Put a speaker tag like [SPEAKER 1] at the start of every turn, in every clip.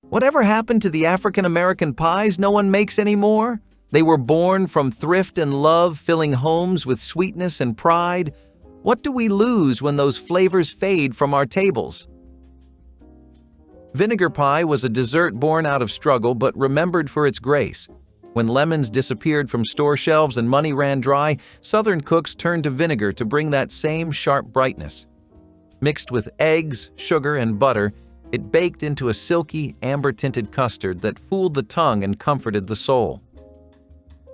[SPEAKER 1] Whatever happened to the African American pies no one makes anymore? They were born from thrift and love, filling homes with sweetness and pride. What do we lose when those flavors fade from our tables? Vinegar pie was a dessert born out of struggle but remembered for its grace. When lemons disappeared from store shelves and money ran dry, Southern cooks turned to vinegar to bring that same sharp brightness. Mixed with eggs, sugar, and butter, it baked into a silky, amber-tinted custard that fooled the tongue and comforted the soul.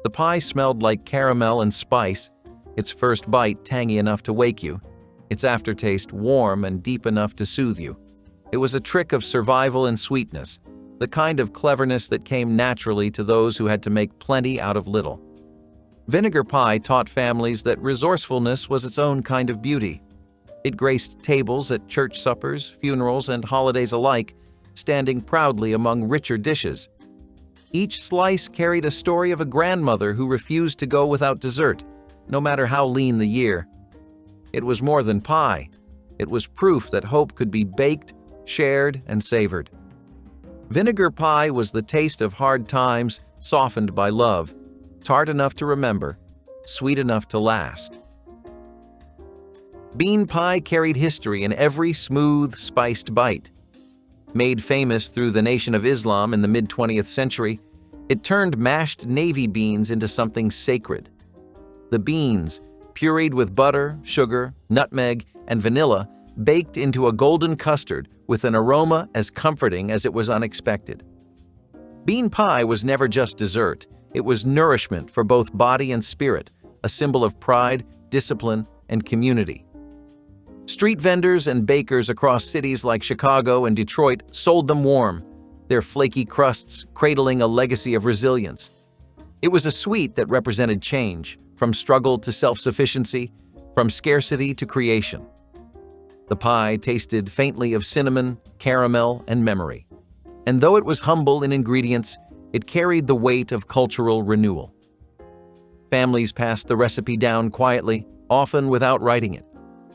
[SPEAKER 1] The pie smelled like caramel and spice, its first bite tangy enough to wake you, its aftertaste warm and deep enough to soothe you. It was a trick of survival and sweetness, the kind of cleverness that came naturally to those who had to make plenty out of little. Vinegar pie taught families that resourcefulness was its own kind of beauty. It graced tables at church suppers, funerals, and holidays alike, standing proudly among richer dishes. Each slice carried a story of a grandmother who refused to go without dessert, no matter how lean the year. It was more than pie. It was proof that hope could be baked, shared, and savored. Vinegar pie was the taste of hard times, softened by love, tart enough to remember, sweet enough to last. Bean pie carried history in every smooth, spiced bite. Made famous through the Nation of Islam in the mid-20th century, it turned mashed navy beans into something sacred. The beans, pureed with butter, sugar, nutmeg, and vanilla, baked into a golden custard with an aroma as comforting as it was unexpected. Bean pie was never just dessert. It was nourishment for both body and spirit, a symbol of pride, discipline, and community. Street vendors and bakers across cities like Chicago and Detroit sold them warm, their flaky crusts cradling a legacy of resilience. It was a sweet that represented change, from struggle to self-sufficiency, from scarcity to creation. The pie tasted faintly of cinnamon, caramel, and memory. And though it was humble in ingredients, it carried the weight of cultural renewal. Families passed the recipe down quietly, often without writing it,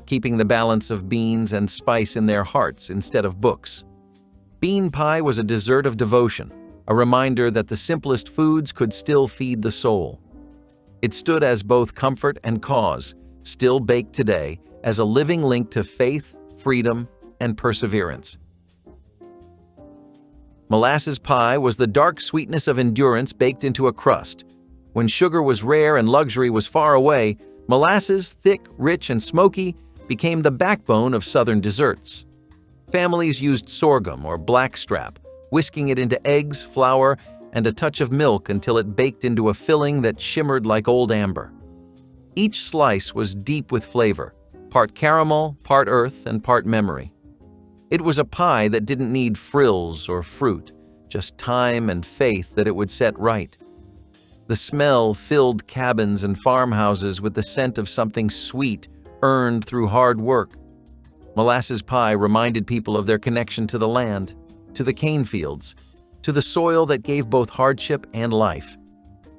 [SPEAKER 1] keeping the balance of beans and spice in their hearts instead of books. Bean pie was a dessert of devotion, a reminder that the simplest foods could still feed the soul. It stood as both comfort and cause, still baked today, as a living link to faith, freedom, and perseverance. Molasses pie was the dark sweetness of endurance baked into a crust. When sugar was rare and luxury was far away, molasses, thick, rich, and smoky, became the backbone of Southern desserts. Families used sorghum or blackstrap, whisking it into eggs, flour, and a touch of milk until it baked into a filling that shimmered like old amber. Each slice was deep with flavor, part caramel, part earth, and part memory. It was a pie that didn't need frills or fruit, just time and faith that it would set right. The smell filled cabins and farmhouses with the scent of something sweet, earned through hard work. Molasses pie reminded people of their connection to the land, to the cane fields, to the soil that gave both hardship and life.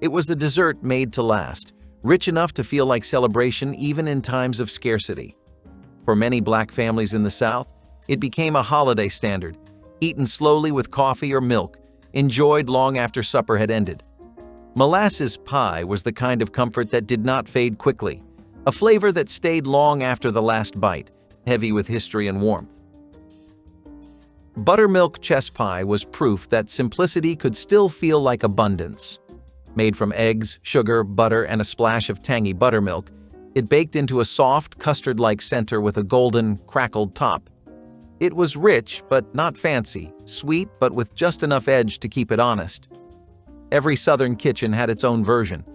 [SPEAKER 1] It was a dessert made to last, rich enough to feel like celebration even in times of scarcity. For many Black families in the South, it became a holiday standard, eaten slowly with coffee or milk, enjoyed long after supper had ended. Molasses pie was the kind of comfort that did not fade quickly, a flavor that stayed long after the last bite, heavy with history and warmth. Buttermilk chess pie was proof that simplicity could still feel like abundance. Made from eggs, sugar, butter, and a splash of tangy buttermilk, it baked into a soft, custard-like center with a golden, crackled top. It was rich, but not fancy, sweet, but with just enough edge to keep it honest. Every Southern kitchen had its own version.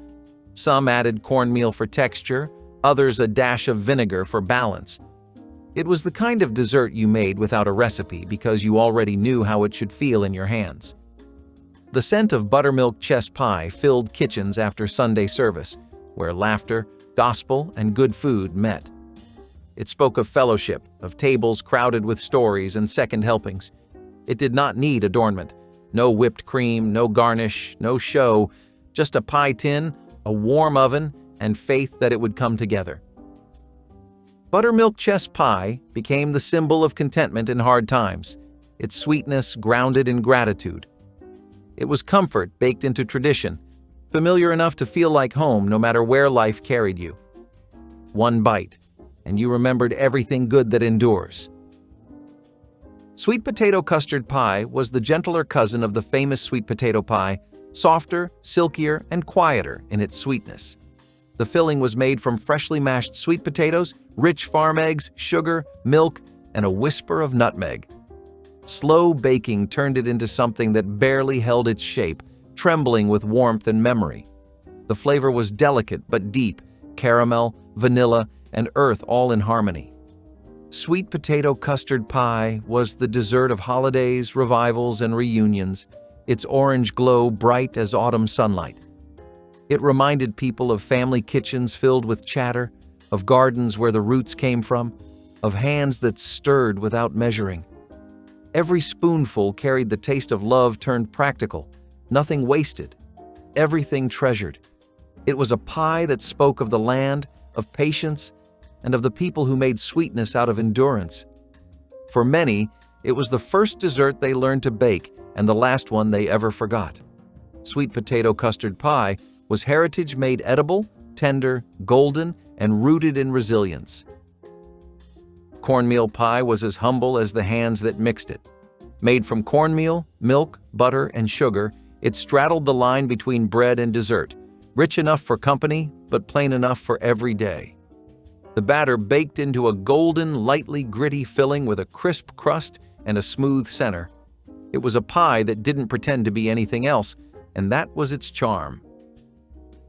[SPEAKER 1] Some added cornmeal for texture, others a dash of vinegar for balance. It was the kind of dessert you made without a recipe because you already knew how it should feel in your hands. The scent of buttermilk chess pie filled kitchens after Sunday service, where laughter, gospel, and good food met. It spoke of fellowship, of tables crowded with stories and second helpings. It did not need adornment. No whipped cream, no garnish, no show, just a pie tin, a warm oven, and faith that it would come together. Buttermilk chess pie became the symbol of contentment in hard times. its sweetness grounded in gratitude. It was comfort baked into tradition, familiar enough to feel like home no matter where life carried you. One bite, and you remembered everything good that endures. Sweet potato custard pie was the gentler cousin of the famous sweet potato pie, softer, silkier, and quieter in its sweetness. The filling was made from freshly mashed sweet potatoes, rich farm eggs, sugar, milk, and a whisper of nutmeg. Slow baking turned it into something that barely held its shape, trembling with warmth and memory. The flavor was delicate but deep, caramel, vanilla, and earth all in harmony. Sweet potato custard pie was the dessert of holidays, revivals, and reunions, its orange glow bright as autumn sunlight. It reminded people of family kitchens filled with chatter, of gardens where the roots came from, of hands that stirred without measuring. Every spoonful carried the taste of love turned practical, nothing wasted, everything treasured. It was a pie that spoke of the land, of patience, and of the people who made sweetness out of endurance. For many, it was the first dessert they learned to bake and the last one they ever forgot. Sweet potato custard pie was heritage made edible, tender, golden, and rooted in resilience. Cornmeal pie was as humble as the hands that mixed it. Made from cornmeal, milk, butter, and sugar, it straddled the line between bread and dessert, rich enough for company, but plain enough for every day. The batter baked into a golden, lightly gritty filling with a crisp crust and a smooth center. It was a pie that didn't pretend to be anything else, and that was its charm.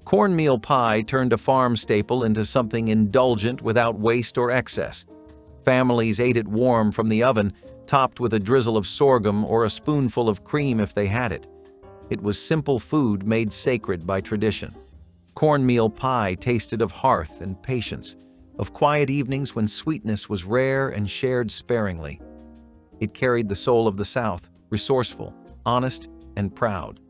[SPEAKER 1] Cornmeal pie turned a farm staple into something indulgent without waste or excess. Families ate it warm from the oven, topped with a drizzle of sorghum or a spoonful of cream if they had it. It was simple food made sacred by tradition. Cornmeal pie tasted of hearth and patience, of quiet evenings when sweetness was rare and shared sparingly. It carried the soul of the South, resourceful, honest, and proud.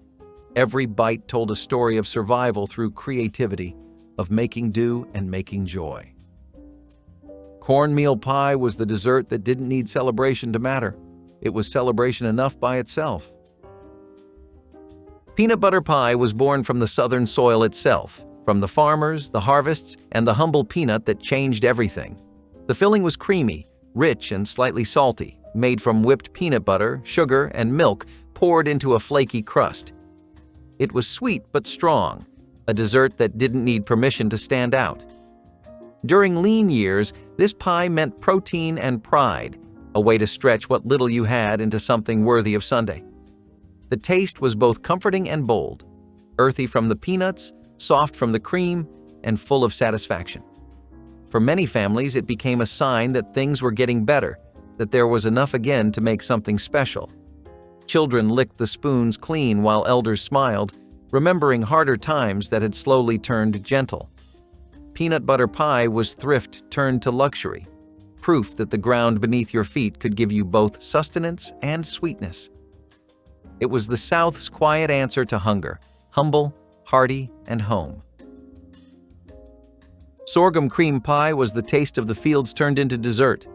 [SPEAKER 1] Every bite told a story of survival through creativity, of making do and making joy. Cornmeal pie was the dessert that didn't need celebration to matter. It was celebration enough by itself. Peanut butter pie was born from the southern soil itself, from the farmers, the harvests, and the humble peanut that changed everything. The filling was creamy, rich, and slightly salty, made from whipped peanut butter, sugar, and milk poured into a flaky crust. It was sweet but strong, a dessert that didn't need permission to stand out. During lean years, this pie meant protein and pride, a way to stretch what little you had into something worthy of Sunday. The taste was both comforting and bold, earthy from the peanuts, soft from the cream, and full of satisfaction. For many families, it became a sign that things were getting better, that there was enough again to make something special. Children licked the spoons clean while elders smiled, remembering harder times that had slowly turned gentle. Peanut butter pie was thrift turned to luxury, proof that the ground beneath your feet could give you both sustenance and sweetness. It was the South's quiet answer to hunger, humble, hearty, and home. Sorghum cream pie was the taste of the fields turned into dessert.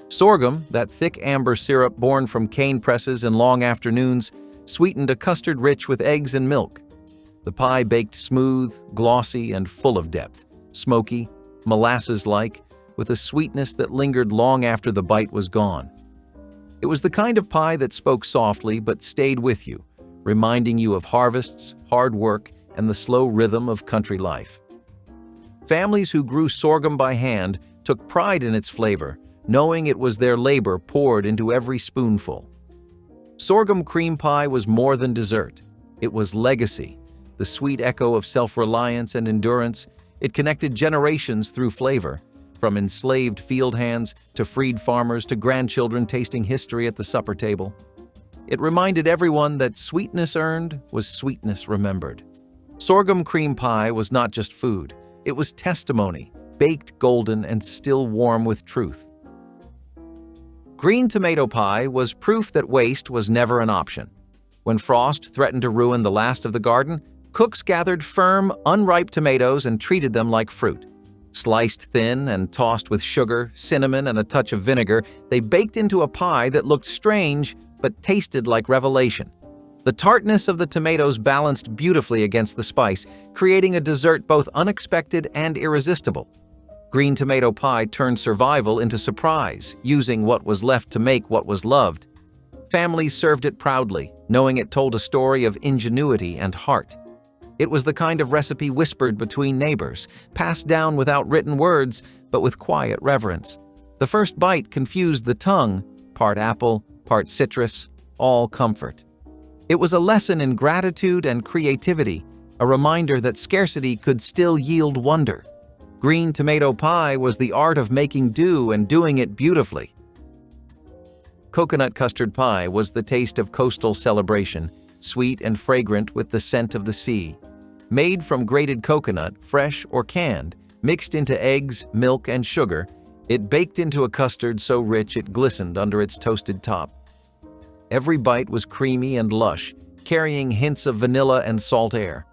[SPEAKER 1] Sorghum, that thick amber syrup born from cane presses and long afternoons, sweetened a custard rich with eggs and milk. The pie baked smooth, glossy, and full of depth, smoky, molasses-like, with a sweetness that lingered long after the bite was gone. It was the kind of pie that spoke softly but stayed with you, reminding you of harvests, hard work, and the slow rhythm of country life. Families who grew sorghum by hand took pride in its flavor, knowing it was their labor poured into every spoonful. Sorghum cream pie was more than dessert. It was legacy, the sweet echo of self-reliance and endurance. It connected generations through flavor, from enslaved field hands to freed farmers to grandchildren tasting history at the supper table. It reminded everyone that sweetness earned was sweetness remembered. Sorghum cream pie was not just food. It was testimony, baked golden and still warm with truth. Green tomato pie was proof that waste was never an option. When frost threatened to ruin the last of the garden, cooks gathered firm, unripe tomatoes and treated them like fruit. Sliced thin and tossed with sugar, cinnamon, and a touch of vinegar, they baked into a pie that looked strange but tasted like revelation. The tartness of the tomatoes balanced beautifully against the spice, creating a dessert both unexpected and irresistible. Green tomato pie turned survival into surprise, using what was left to make what was loved. Families served it proudly, knowing it told a story of ingenuity and heart. It was the kind of recipe whispered between neighbors, passed down without written words, but with quiet reverence. The first bite confused the tongue, part apple, part citrus, all comfort. It was a lesson in gratitude and creativity, a reminder that scarcity could still yield wonder. Green tomato pie was the art of making do and doing it beautifully. Coconut custard pie was the taste of coastal celebration, sweet and fragrant with the scent of the sea. Made from grated coconut, fresh or canned, mixed into eggs, milk, and sugar, it baked into a custard so rich it glistened under its toasted top. Every bite was creamy and lush, carrying hints of vanilla and salt air.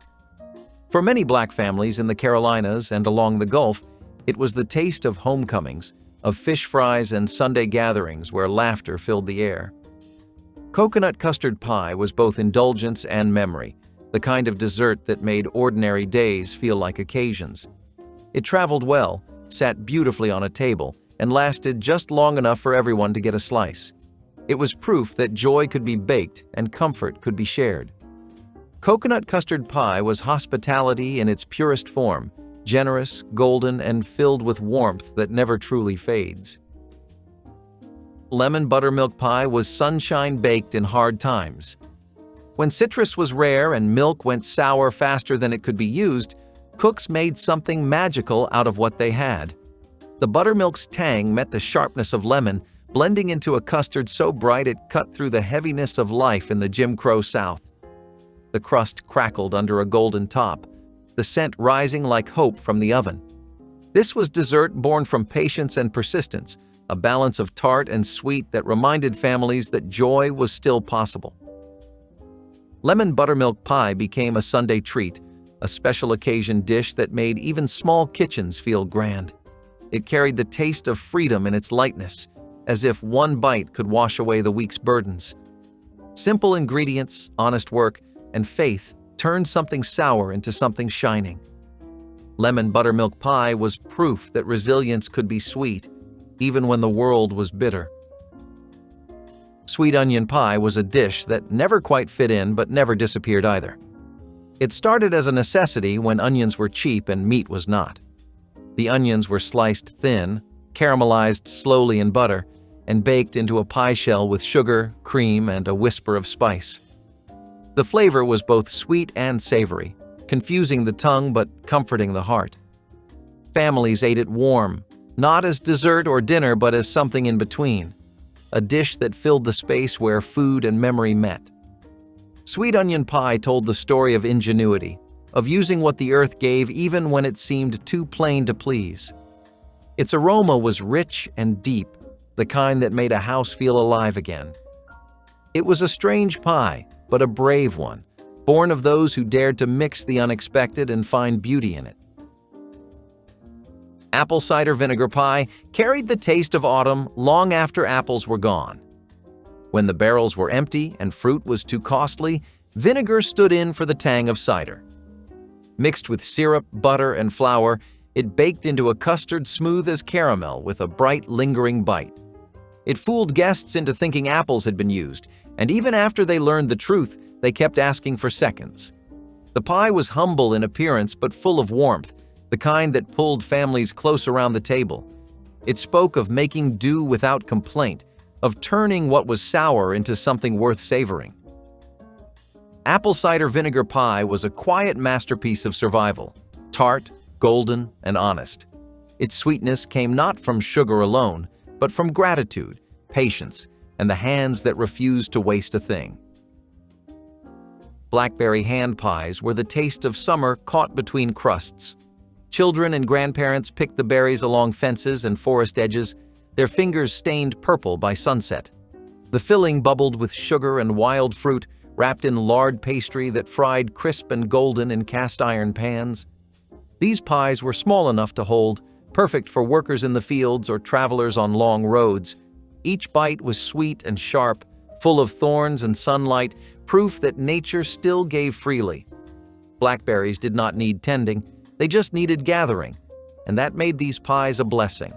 [SPEAKER 1] For many Black families in the Carolinas and along the Gulf, it was the taste of homecomings, of fish fries and Sunday gatherings where laughter filled the air. Coconut custard pie was both indulgence and memory, the kind of dessert that made ordinary days feel like occasions. It traveled well, sat beautifully on a table, and lasted just long enough for everyone to get a slice. It was proof that joy could be baked and comfort could be shared. Coconut custard pie was hospitality in its purest form, generous, golden, and filled with warmth that never truly fades. Lemon buttermilk pie was sunshine baked in hard times. When citrus was rare and milk went sour faster than it could be used, cooks made something magical out of what they had. The buttermilk's tang met the sharpness of lemon, blending into a custard so bright it cut through the heaviness of life in the Jim Crow South. The crust crackled under a golden top, the scent rising like hope from the oven. This was dessert born from patience and persistence, a balance of tart and sweet that reminded families that joy was still possible. Lemon buttermilk pie became a Sunday treat, a special occasion dish that made even small kitchens feel grand. It carried the taste of freedom in its lightness, as if one bite could wash away the week's burdens. Simple ingredients, honest work, and faith turned something sour into something shining. Lemon buttermilk pie was proof that resilience could be sweet, even when the world was bitter. Sweet onion pie was a dish that never quite fit in but never disappeared either. It started as a necessity when onions were cheap and meat was not. The onions were sliced thin, caramelized slowly in butter, and baked into a pie shell with sugar, cream, and a whisper of spice. The flavor was both sweet and savory, confusing the tongue but comforting the heart. Families ate it warm, not as dessert or dinner but as something in between, a dish that filled the space where food and memory met. Sweet onion pie told the story of ingenuity, of using what the earth gave even when it seemed too plain to please. Its aroma was rich and deep, the kind that made a house feel alive again. It was a strange pie, but a brave one, born of those who dared to mix the unexpected and find beauty in it. Apple cider vinegar pie carried the taste of autumn long after apples were gone. When the barrels were empty and fruit was too costly, vinegar stood in for the tang of cider. Mixed with syrup, butter, and flour, it baked into a custard smooth as caramel with a bright, lingering bite. It fooled guests into thinking apples had been used, and even after they learned the truth, they kept asking for seconds. The pie was humble in appearance but full of warmth, the kind that pulled families close around the table. It spoke of making do without complaint, of turning what was sour into something worth savoring. Apple cider vinegar pie was a quiet masterpiece of survival, tart, golden, and honest. Its sweetness came not from sugar alone, but from gratitude, patience, and the hands that refused to waste a thing. Blackberry hand pies were the taste of summer caught between crusts. Children and grandparents picked the berries along fences and forest edges, their fingers stained purple by sunset. The filling bubbled with sugar and wild fruit, wrapped in lard pastry that fried crisp and golden in cast-iron pans. These pies were small enough to hold, perfect for workers in the fields or travelers on long roads. Each bite was sweet and sharp, full of thorns and sunlight, proof that nature still gave freely. Blackberries did not need tending, they just needed gathering, and that made these pies a blessing.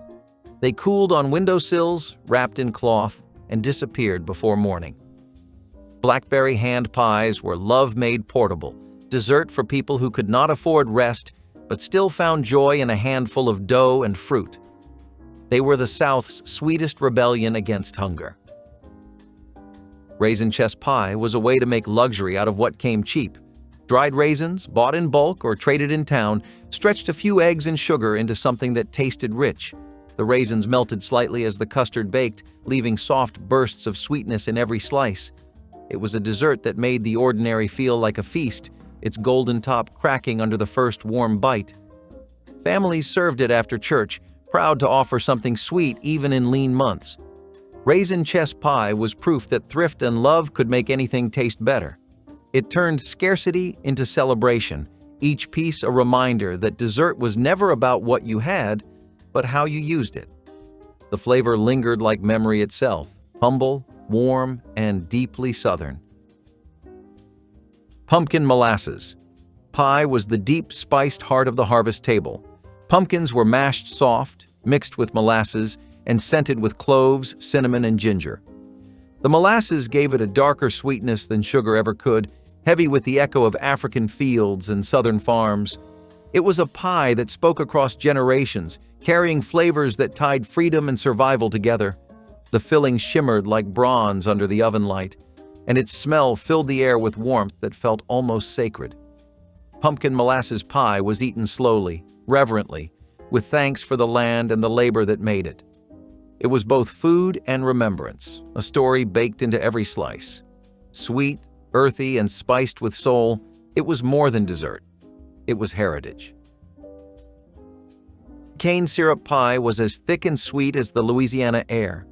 [SPEAKER 1] They cooled on windowsills, wrapped in cloth, and disappeared before morning. Blackberry hand pies were love-made portable, dessert for people who could not afford rest but still found joy in a handful of dough and fruit. They were the South's sweetest rebellion against hunger. Raisin chess pie was a way to make luxury out of what came cheap. Dried raisins, bought in bulk or traded in town, stretched a few eggs and sugar into something that tasted rich. The raisins melted slightly as the custard baked, leaving soft bursts of sweetness in every slice. It was a dessert that made the ordinary feel like a feast, its golden top cracking under the first warm bite. Families served it after church, proud to offer something sweet even in lean months. Raisin chess pie was proof that thrift and love could make anything taste better. It turned scarcity into celebration, each piece a reminder that dessert was never about what you had, but how you used it. The flavor lingered like memory itself, humble, warm, and deeply Southern. Pumpkin molasses. Pie was the deep, spiced heart of the harvest table. Pumpkins were mashed soft, mixed with molasses, and scented with cloves, cinnamon, and ginger. The molasses gave it a darker sweetness than sugar ever could, heavy with the echo of African fields and Southern farms. It was a pie that spoke across generations, carrying flavors that tied freedom and survival together. The filling shimmered like bronze under the oven light, and its smell filled the air with warmth that felt almost sacred. Pumpkin molasses pie was eaten slowly, reverently, with thanks for the land and the labor that made it. It was both food and remembrance, a story baked into every slice. Sweet, earthy, and spiced with soul, it was more than dessert. It was heritage. Cane syrup pie was as thick and sweet as the Louisiana air.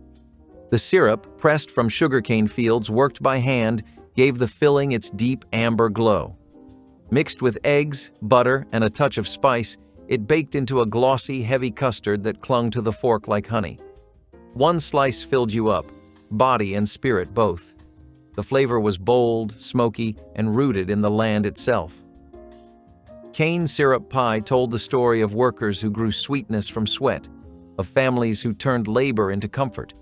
[SPEAKER 1] The syrup, pressed from sugarcane fields worked by hand, gave the filling its deep amber glow. Mixed with eggs, butter, and a touch of spice, it baked into a glossy, heavy custard that clung to the fork like honey. One slice filled you up, body and spirit both. The flavor was bold, smoky, and rooted in the land itself. Cane syrup pie told the story of workers who grew sweetness from sweat, of families who turned labor into comfort.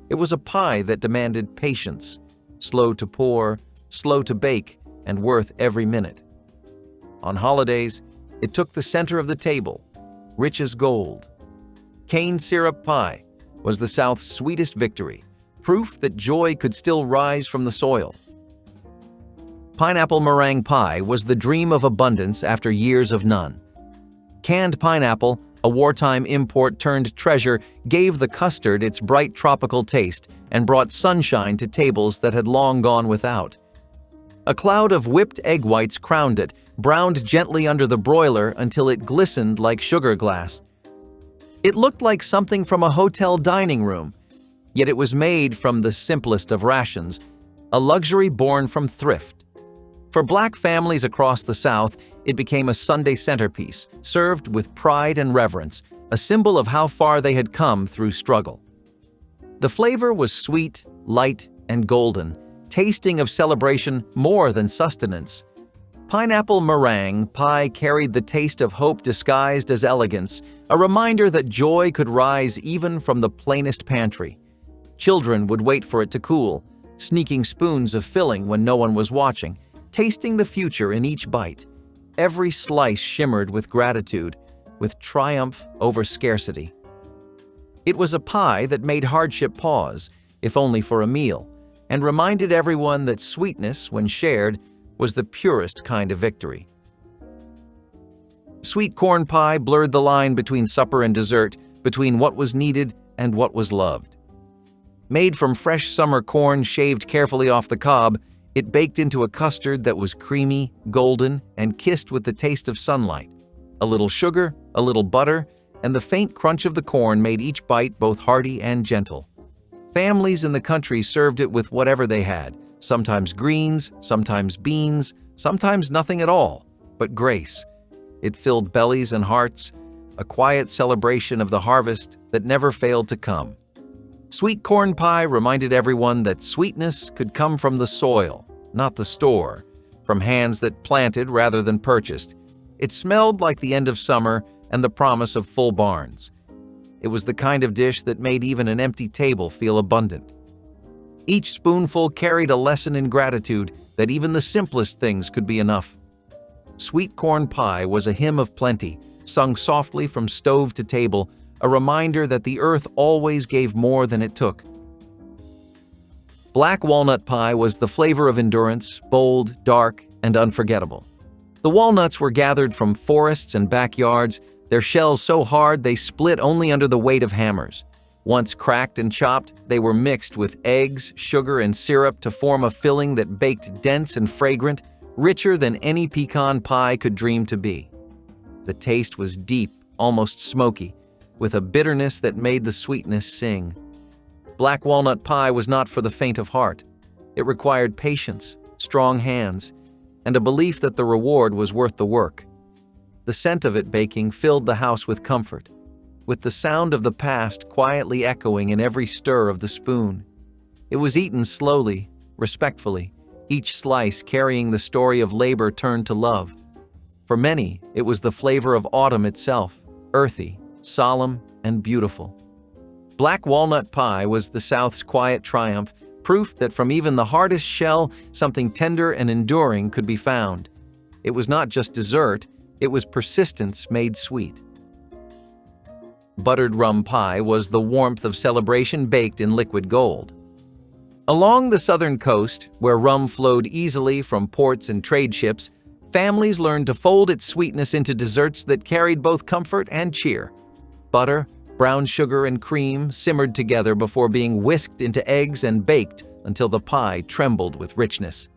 [SPEAKER 1] It was a pie that demanded patience, slow to pour, slow to bake, and worth every minute. On holidays, it took the center of the table, rich as gold. Cane syrup pie was the South's sweetest victory, proof that joy could still rise from the soil. Pineapple meringue pie was the dream of abundance after years of none. Canned pineapple, a wartime import turned treasure, gave the custard its bright tropical taste and brought sunshine to tables that had long gone without. A cloud of whipped egg whites crowned it, browned gently under the broiler until it glistened like sugar glass. It looked like something from a hotel dining room, yet it was made from the simplest of rations, a luxury born from thrift. For Black families across the South, it became a Sunday centerpiece, served with pride and reverence, a symbol of how far they had come through struggle. The flavor was sweet, light, and golden, tasting of celebration more than sustenance. Pineapple meringue pie carried the taste of hope disguised as elegance, a reminder that joy could rise even from the plainest pantry. Children would wait for it to cool, sneaking spoons of filling when no one was watching, tasting the future in each bite. Every slice shimmered with gratitude, with triumph over scarcity. It was a pie that made hardship pause, if only for a meal, and reminded everyone that sweetness, when shared, was the purest kind of victory. Sweet corn pie blurred the line between supper and dessert, between what was needed and what was loved. Made from fresh summer corn shaved carefully off the cob, it baked into a custard that was creamy, golden, and kissed with the taste of sunlight. A little sugar, a little butter, and the faint crunch of the corn made each bite both hearty and gentle. Families in the country served it with whatever they had, sometimes greens, sometimes beans, sometimes nothing at all, but grace. It filled bellies and hearts, a quiet celebration of the harvest that never failed to come. Sweet corn pie reminded everyone that sweetness could come from the soil, not the store, from hands that planted rather than purchased. It smelled like the end of summer and the promise of full barns. It was the kind of dish that made even an empty table feel abundant. Each spoonful carried a lesson in gratitude that even the simplest things could be enough. Sweet corn pie was a hymn of plenty, sung softly from stove to table, a reminder that the earth always gave more than it took. Black walnut pie was the flavor of endurance, bold, dark, and unforgettable. The walnuts were gathered from forests and backyards, their shells so hard they split only under the weight of hammers. Once cracked and chopped, they were mixed with eggs, sugar, and syrup to form a filling that baked dense and fragrant, richer than any pecan pie could dream to be. The taste was deep, almost smoky, with a bitterness that made the sweetness sing. Black walnut pie was not for the faint of heart. It required patience, strong hands, and a belief that the reward was worth the work. The scent of it baking filled the house with comfort, with the sound of the past quietly echoing in every stir of the spoon. It was eaten slowly, respectfully, each slice carrying the story of labor turned to love. For many, it was the flavor of autumn itself, earthy, solemn, and beautiful. Black walnut pie was the South's quiet triumph, proof that from even the hardest shell, something tender and enduring could be found. It was not just dessert, it was persistence made sweet. Buttered rum pie was the warmth of celebration baked in liquid gold. Along the southern coast, where rum flowed easily from ports and trade ships, families learned to fold its sweetness into desserts that carried both comfort and cheer. Butter, brown sugar, and cream simmered together before being whisked into eggs and baked until the pie trembled with richness.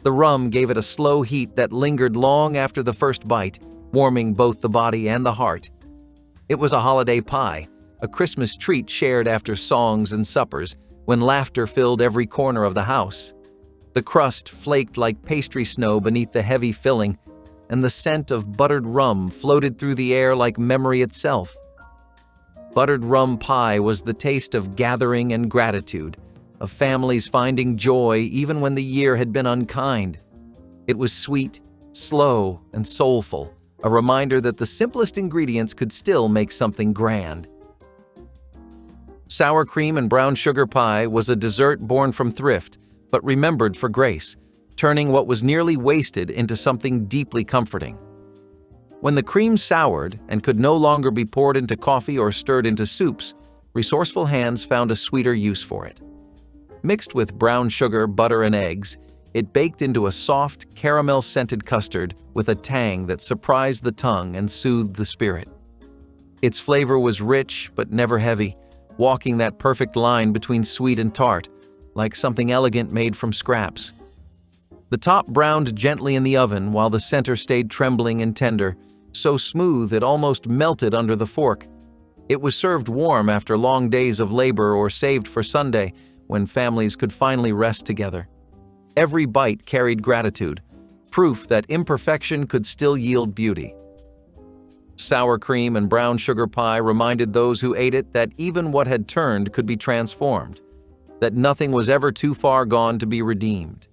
[SPEAKER 1] The rum gave it a slow heat that lingered long after the first bite, warming both the body and the heart. It was a holiday pie, a Christmas treat shared after songs and suppers, when laughter filled every corner of the house. The crust flaked like pastry snow beneath the heavy filling, and the scent of buttered rum floated through the air like memory itself. Buttered rum pie was the taste of gathering and gratitude, of families finding joy even when the year had been unkind. It was sweet, slow, and soulful, a reminder that the simplest ingredients could still make something grand. Sour cream and brown sugar pie was a dessert born from thrift, but remembered for grace, turning what was nearly wasted into something deeply comforting. When the cream soured and could no longer be poured into coffee or stirred into soups, resourceful hands found a sweeter use for it. Mixed with brown sugar, butter, and eggs, it baked into a soft, caramel-scented custard with a tang that surprised the tongue and soothed the spirit. Its flavor was rich but never heavy, walking that perfect line between sweet and tart, like something elegant made from scraps. The top browned gently in the oven while the center stayed trembling and tender, so smooth it almost melted under the fork. It was served warm after long days of labor or saved for Sunday, when families could finally rest together. Every bite carried gratitude, proof that imperfection could still yield beauty. Sour cream and brown sugar pie reminded those who ate it that even what had turned could be transformed, that nothing was ever too far gone to be redeemed.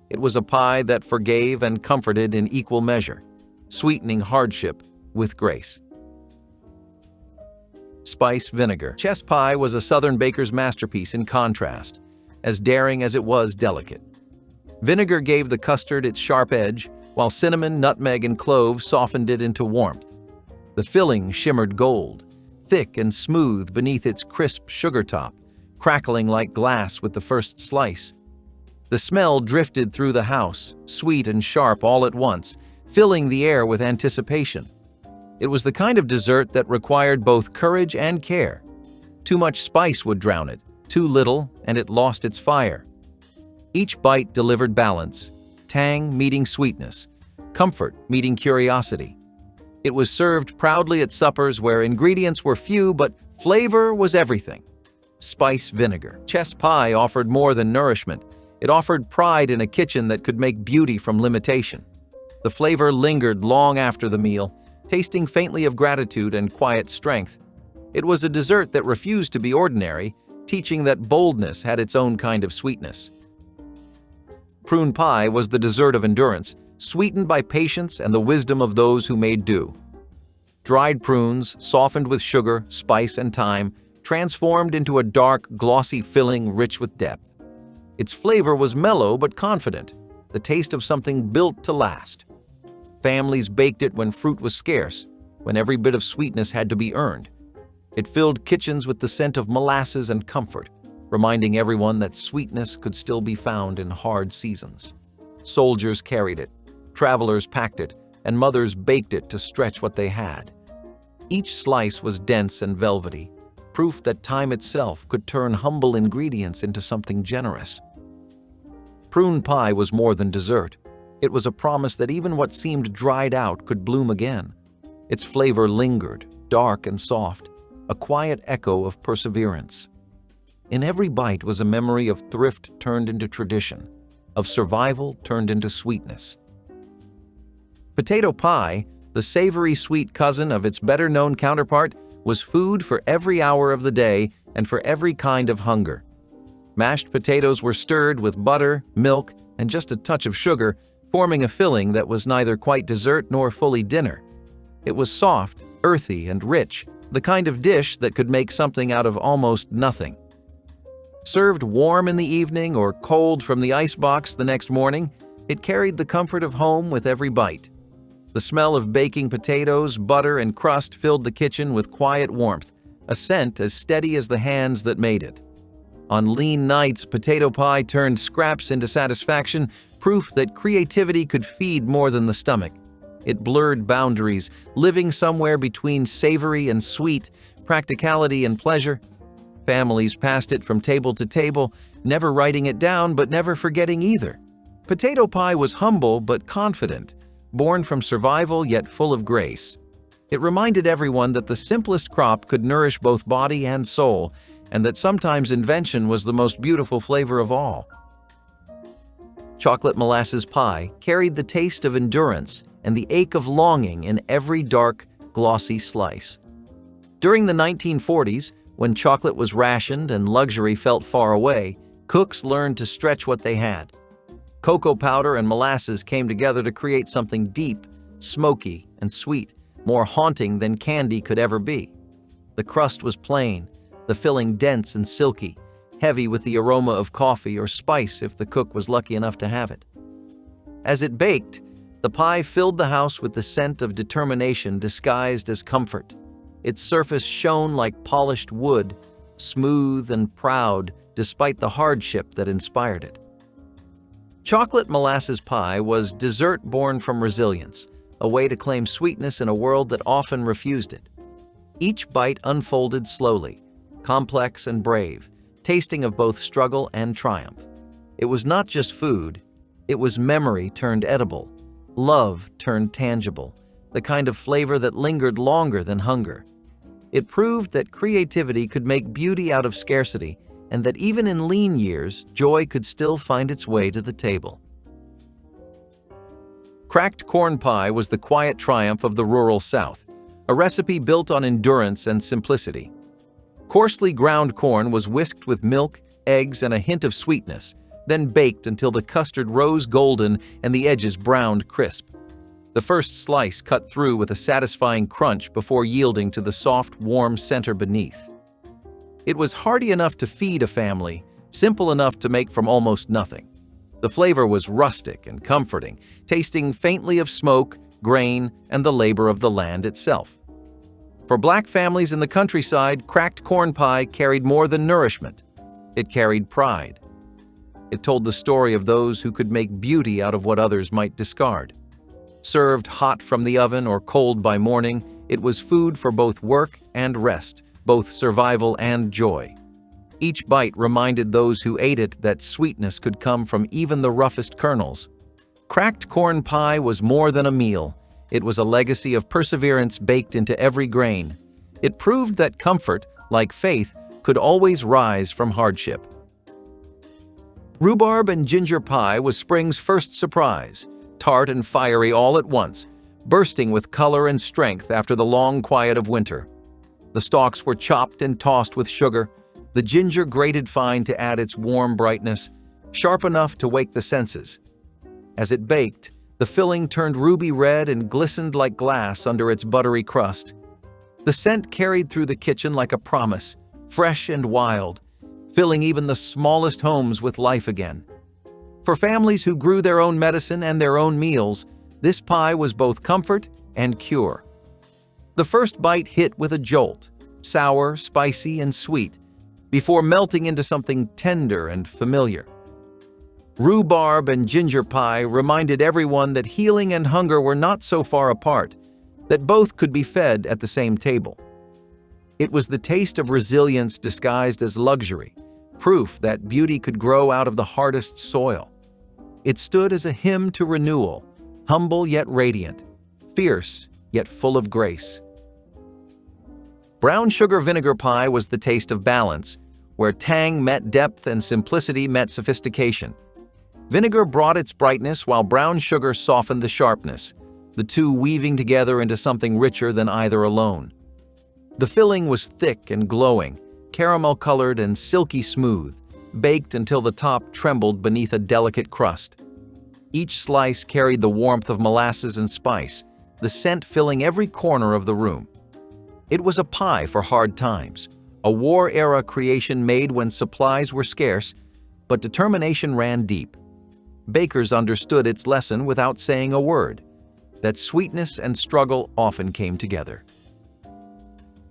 [SPEAKER 1] It was a pie that forgave and comforted in equal measure, sweetening hardship with grace. Spice vinegar. Chess pie was a Southern baker's masterpiece in contrast, as daring as it was delicate. Vinegar gave the custard its sharp edge, while cinnamon, nutmeg, and clove softened it into warmth. The filling shimmered gold, thick and smooth beneath its crisp sugar top, crackling like glass with the first slice. The smell drifted through the house, sweet and sharp all at once, filling the air with anticipation. It was the kind of dessert that required both courage and care. Too much spice would drown it, too little, and it lost its fire. Each bite delivered balance, tang meeting sweetness, comfort meeting curiosity. It was served proudly at suppers where ingredients were few but flavor was everything. Spice vinegar. Chess pie offered more than nourishment. It offered pride in a kitchen that could make beauty from limitation. The flavor lingered long after the meal, tasting faintly of gratitude and quiet strength. It was a dessert that refused to be ordinary, teaching that boldness had its own kind of sweetness. Prune pie was the dessert of endurance, sweetened by patience and the wisdom of those who made do. Dried prunes, softened with sugar, spice, and thyme, transformed into a dark, glossy filling rich with depth. Its flavor was mellow but confident, the taste of something built to last. Families baked it when fruit was scarce, when every bit of sweetness had to be earned. It filled kitchens with the scent of molasses and comfort, reminding everyone that sweetness could still be found in hard seasons. Soldiers carried it, travelers packed it, and mothers baked it to stretch what they had. Each slice was dense and velvety, proof that time itself could turn humble ingredients into something generous. Prune pie was more than dessert. It was a promise that even what seemed dried out could bloom again. Its flavor lingered, dark and soft, a quiet echo of perseverance. In every bite was a memory of thrift turned into tradition, of survival turned into sweetness. Potato pie, the savory sweet cousin of its better-known counterpart, was food for every hour of the day and for every kind of hunger. Mashed potatoes were stirred with butter, milk, and just a touch of sugar, forming a filling that was neither quite dessert nor fully dinner. It was soft, earthy, and rich, the kind of dish that could make something out of almost nothing. Served warm in the evening or cold from the icebox the next morning, it carried the comfort of home with every bite. The smell of baking potatoes, butter, and crust filled the kitchen with quiet warmth, a scent as steady as the hands that made it. On lean nights, potato pie turned scraps into satisfaction, proof that creativity could feed more than the stomach. It blurred boundaries, living somewhere between savory and sweet, practicality and pleasure. Families passed it from table to table, never writing it down but never forgetting either. Potato pie was humble but confident, born from survival yet full of grace. It reminded everyone that the simplest crop could nourish both body and soul, and that sometimes invention was the most beautiful flavor of all. Chocolate molasses pie carried the taste of endurance and the ache of longing in every dark, glossy slice. During the 1940s, when chocolate was rationed and luxury felt far away, cooks learned to stretch what they had. Cocoa powder and molasses came together to create something deep, smoky, and sweet, more haunting than candy could ever be. The crust was plain, the filling dense and silky, heavy with the aroma of coffee or spice if the cook was lucky enough to have it. As it baked, the pie filled the house with the scent of determination disguised as comfort. Its surface shone like polished wood, smooth and proud despite the hardship that inspired it. Chocolate molasses pie was dessert born from resilience, a way to claim sweetness in a world that often refused it. Each bite unfolded slowly, complex and brave, tasting of both struggle and triumph. It was not just food, it was memory turned edible, love turned tangible, the kind of flavor that lingered longer than hunger. It proved that creativity could make beauty out of scarcity, and that even in lean years, joy could still find its way to the table. Cracked corn pie was the quiet triumph of the rural South, a recipe built on endurance and simplicity. Coarsely ground corn was whisked with milk, eggs, and a hint of sweetness, then baked until the custard rose golden and the edges browned crisp. The first slice cut through with a satisfying crunch before yielding to the soft, warm center beneath. It was hearty enough to feed a family, simple enough to make from almost nothing. The flavor was rustic and comforting, tasting faintly of smoke, grain, and the labor of the land itself. For Black families in the countryside, cracked corn pie carried more than nourishment. It carried pride. It told the story of those who could make beauty out of what others might discard. Served hot from the oven or cold by morning, it was food for both work and rest, both survival and joy. Each bite reminded those who ate it that sweetness could come from even the roughest kernels. Cracked corn pie was more than a meal. It was a legacy of perseverance baked into every grain. It proved that comfort, like faith, could always rise from hardship. Rhubarb and ginger pie was spring's first surprise, tart and fiery all at once, bursting with color and strength after the long quiet of winter. The stalks were chopped and tossed with sugar, the ginger grated fine to add its warm brightness, sharp enough to wake the senses. As it baked, the filling turned ruby red and glistened like glass under its buttery crust. The scent carried through the kitchen like a promise, fresh and wild, filling even the smallest homes with life again. For families who grew their own medicine and their own meals, this pie was both comfort and cure. The first bite hit with a jolt, sour, spicy, and sweet, before melting into something tender and familiar. Rhubarb and ginger pie reminded everyone that healing and hunger were not so far apart, that both could be fed at the same table. It was the taste of resilience disguised as luxury, proof that beauty could grow out of the hardest soil. It stood as a hymn to renewal, humble yet radiant, fierce yet full of grace. Brown sugar vinegar pie was the taste of balance, where tang met depth and simplicity met sophistication. Vinegar brought its brightness while brown sugar softened the sharpness, the two weaving together into something richer than either alone. The filling was thick and glowing, caramel-colored and silky smooth, baked until the top trembled beneath a delicate crust. Each slice carried the warmth of molasses and spice, the scent filling every corner of the room. It was a pie for hard times, a war-era creation made when supplies were scarce, but determination ran deep. Bakers understood its lesson without saying a word, that sweetness and struggle often came together.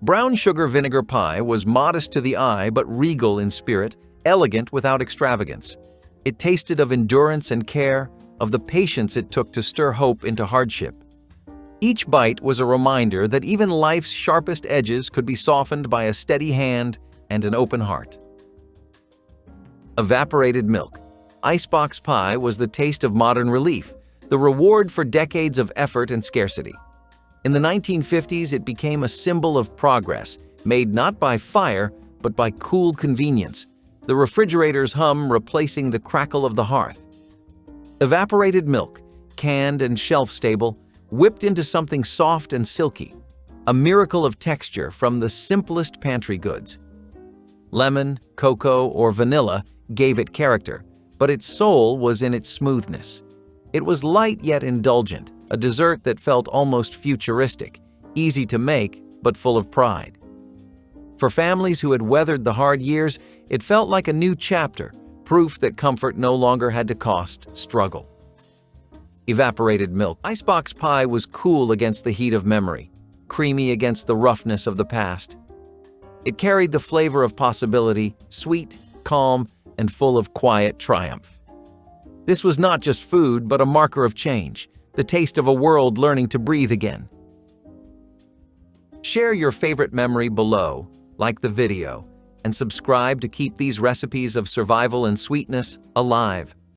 [SPEAKER 1] Brown sugar vinegar pie was modest to the eye but regal in spirit, elegant without extravagance. It tasted of endurance and care, of the patience it took to stir hope into hardship. Each bite was a reminder that even life's sharpest edges could be softened by a steady hand and an open heart. Evaporated milk. Icebox pie was the taste of modern relief, the reward for decades of effort and scarcity. In the 1950s, it became a symbol of progress, made not by fire, but by cool convenience, the refrigerator's hum replacing the crackle of the hearth. Evaporated milk, canned and shelf-stable, whipped into something soft and silky, a miracle of texture from the simplest pantry goods. Lemon, cocoa, or vanilla gave it character, but its soul was in its smoothness. It was light yet indulgent, a dessert that felt almost futuristic, easy to make, but full of pride. For families who had weathered the hard years, it felt like a new chapter, proof that comfort no longer had to cost struggle. Evaporated milk. Icebox pie was cool against the heat of memory, creamy against the roughness of the past. It carried the flavor of possibility, sweet, calm, and full of quiet triumph. This was not just food, but a marker of change, the taste of a world learning to breathe again. Share your favorite memory below, like the video, and subscribe to keep these recipes of survival and sweetness alive.